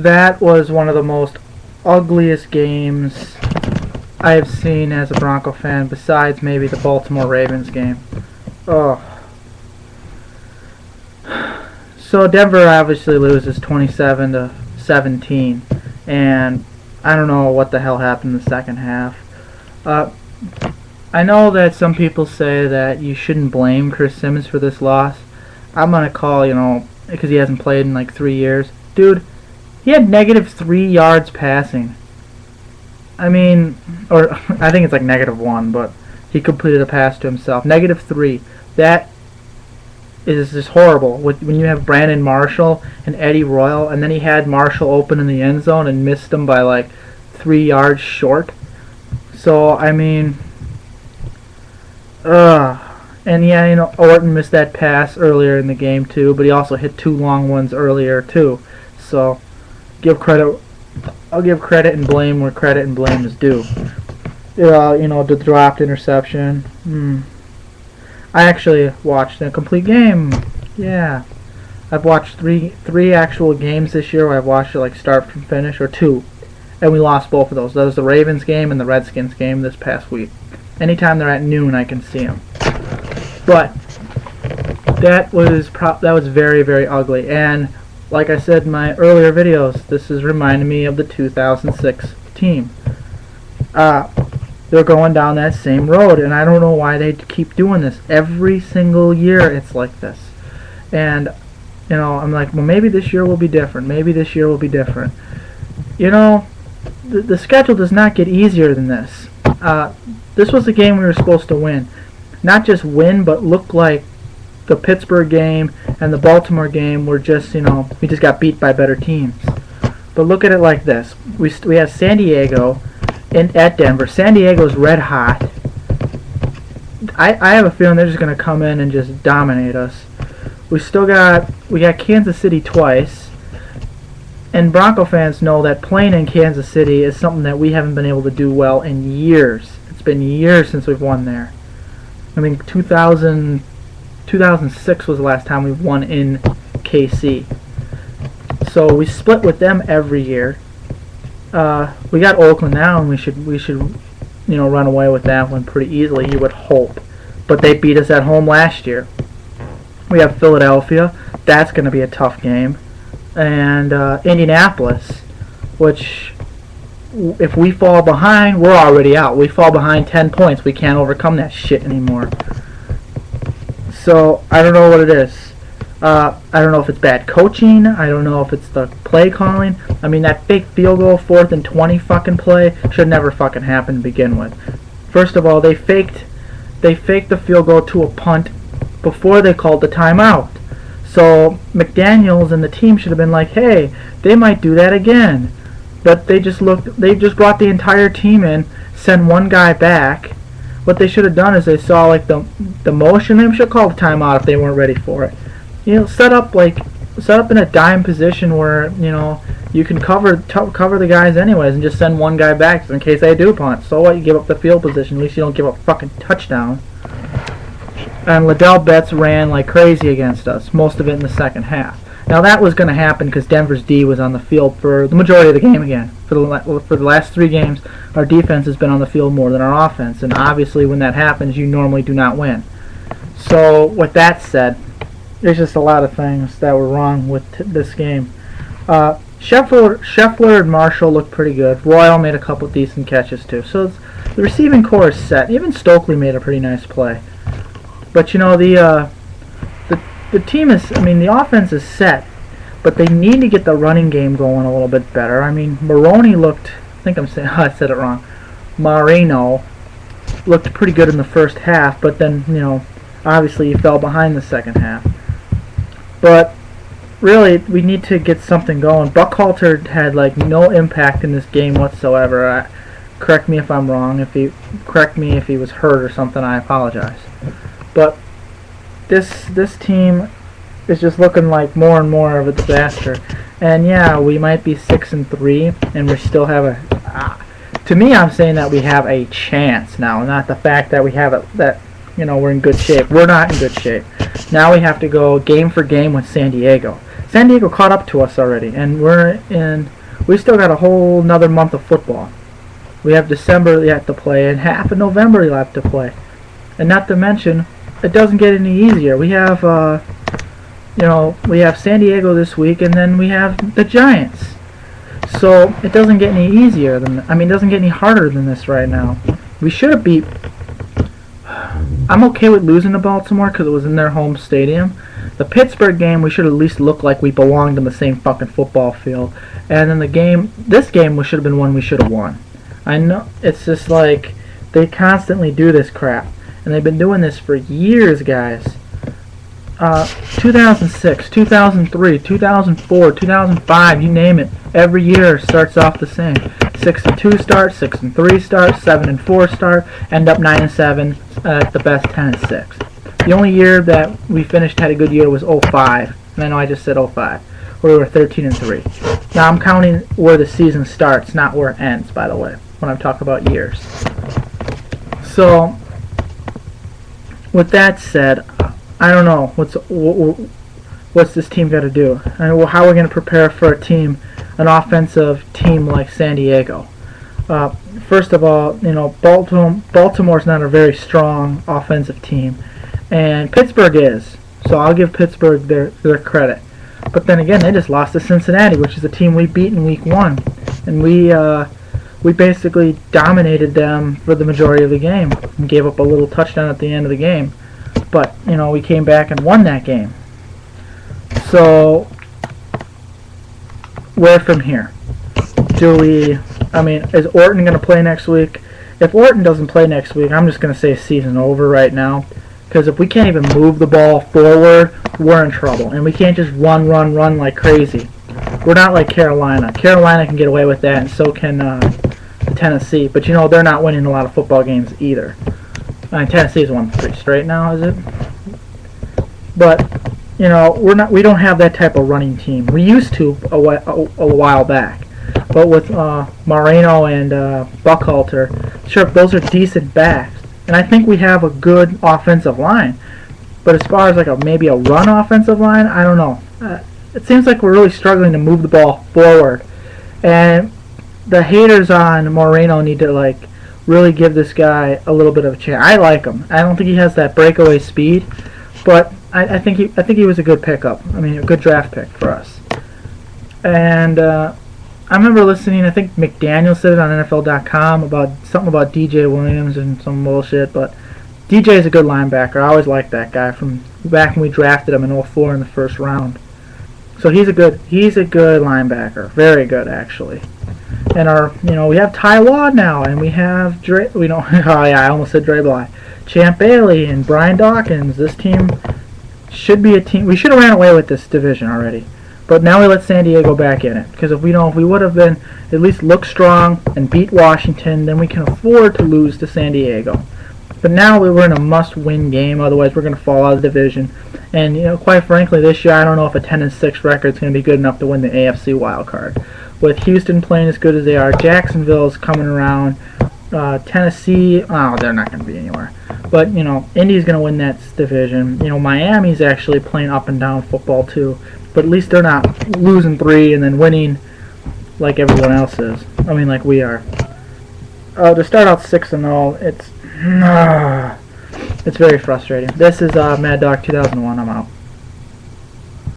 That was one of the most ugliest games I have seen as a Bronco fan, besides maybe the Baltimore Ravens game. Oh. So Denver obviously loses 27-17, and I don't know what the hell happened in the second half. I know that some people say that you shouldn't blame Chris Simmons for this loss. I'm gonna call, because he hasn't played in like 3 years. Dude, he had -3 yards passing. I mean, or I think it's like -1, but he completed a pass to himself. -3. That is just horrible. When you have Brandon Marshall and Eddie Royal, and then he had Marshall open in the end zone and missed him by like 3 yards short. So, I mean, and yeah, Orton missed that pass earlier in the game too, but he also hit 2 long ones earlier too. So, I'll give credit and blame where credit and blame is due. The dropped interception. I actually watched a complete game. Yeah. I've watched three actual games this year where I've watched it like start from finish, or 2. And we lost both of those. That was the Ravens game and the Redskins game this past week. Anytime they're at noon, I can see them. But that was very, very ugly. And like I said in my earlier videos, this is reminding me of the 2006 team. They're going down that same road, and I don't know why they keep doing this. Every single year it's like this. And, I'm like, well, maybe this year will be different. Maybe this year will be different. The schedule does not get easier than this. This was the game we were supposed to win. Not just win, but look like the Pittsburgh game and the Baltimore game were just, we just got beat by better teams. But look at it like this. We have San Diego at Denver. San Diego's red hot. I have a feeling they're just going to come in and just dominate us. We got Kansas City twice. And Bronco fans know that playing in Kansas City is something that we haven't been able to do well in years. It's been years since we've won there. I mean, 2006 was the last time we won in KC. So we split with them every year. We got Oakland now, and we should run away with that one pretty easily, you would hope. But they beat us at home last year. We have Philadelphia. That's going to be a tough game. And Indianapolis, which if we fall behind, we're already out. We fall behind 10 points. We can't overcome that shit anymore. So I don't know what it is. I don't know if it's bad coaching. I don't know if it's the play calling. I mean, that fake field goal 4th and 20 fucking play should never fucking happen to begin with. First of all, they faked the field goal to a punt before they called the timeout. So McDaniels and the team should have been like, hey, they might do that again. But they just brought the entire team in, send one guy back. What they should have done is they saw like the motion. They should have called the timeout if they weren't ready for it. Set up in a dime position where you can cover the guys anyways, and just send one guy back in case they do punt. So what? You give up the field position. At least you don't give up a fucking touchdown. And Liddell Betts ran like crazy against us, most of it in the second half. Now that was going to happen because Denver's D was on the field for the majority of the game again. For the last 3 games, our defense has been on the field more than our offense, and obviously when that happens, you normally do not win. So with that said, there's just a lot of things that were wrong with this game. Scheffler and Marshall looked pretty good. Royal made a couple decent catches too. So the receiving core is set. Even Stokely made a pretty nice play. But the team is, the offense is set, but they need to get the running game going a little bit better. I mean, Maroney looked, I said it wrong. Marino looked pretty good in the first half, but then, obviously he fell behind the second half. But really, we need to get something going. Buckhalter had no impact in this game whatsoever. Correct me if I'm wrong. Correct me if he was hurt or something. I apologize. But this team is just looking like more and more of a disaster. And yeah, we might be 6-3, and we still have to me, I'm saying that we have a chance now, not the fact that we have it that we're in good shape. We're not in good shape. Now we have to go game for game with San Diego. San Diego caught up to us already, and we still got a whole another month of football. We have December yet to play, and half of November left to play. And not to mention, it doesn't get any easier. We have, we have San Diego this week, and then we have the Giants. So it doesn't get any easier it doesn't get any harder than this right now. We should have beat. I'm okay with losing to Baltimore because it was in their home stadium. The Pittsburgh game, we should at least look like we belonged in the same fucking football field. And then this game should have been one we should have won. I know, it's just like, they constantly do this crap. And they've been doing this for years, guys. 2006, 2003, 2004, 2005, you name it. Every year starts off the same. 6-2 start, 6-3 start, 7-4 start, end up 9-7, at the best 10-6. The only year that we had a good year was 05. And I know I just said 05. Where we were 13-3. Now I'm counting where the season starts, not where it ends, by the way, when I'm talking about years. So, with that said, I don't know what's this team got to do. How are we going to prepare for an offensive team like San Diego? First of all, Baltimore's not a very strong offensive team, and Pittsburgh is. So I'll give Pittsburgh their credit. But then again, they just lost to Cincinnati, which is a team we beat in Week 1, and we basically dominated them for the majority of the game and gave up a little touchdown at the end of the game. But, we came back and won that game. So, where from here? Is Orton going to play next week? If Orton doesn't play next week, I'm just going to say season over right now. Because if we can't even move the ball forward, we're in trouble. And we can't just run like crazy. We're not like Carolina. Carolina can get away with that, and so can Tennessee. But, they're not winning a lot of football games either. Tennessee's won 3 straight now, is it? But we don't have that type of running team. We used to a while back, but with Moreno and Buckhalter, sure, those are decent backs, and I think we have a good offensive line. But as far as maybe a run offensive line, I don't know. It seems like we're really struggling to move the ball forward, and the haters on Moreno need to really give this guy a little bit of a chance. I like him. I don't think he has that breakaway speed, but I think he was a good pickup. A good draft pick for us. And I remember listening. I think McDaniel said it on NFL.com about something about DJ Williams and some bullshit. But DJ is a good linebacker. I always liked that guy from back when we drafted him in 04 in the first round. So he's a good linebacker. Very good, actually. And we have Ty Law now, and we have I almost said Dre Bly, Champ Bailey, and Brian Dawkins. This team should be a team. We should have ran away with this division already, but now we let San Diego back in it. Because if we would have been at least look strong and beat Washington, then we can afford to lose to San Diego. But now we're in a must-win game. Otherwise, we're going to fall out of the division. And quite frankly, this year I don't know if a 10-6 record is going to be good enough to win the AFC wild card. With Houston playing as good as they are, Jacksonville's coming around, Tennessee, they're not going to be anywhere. But, Indy's going to win that division. Miami's actually playing up and down football too. But at least they're not losing 3 and then winning like everyone else is. Like we are. To start out 6-0, it's very frustrating. This is Mad Dog 2001. I'm out.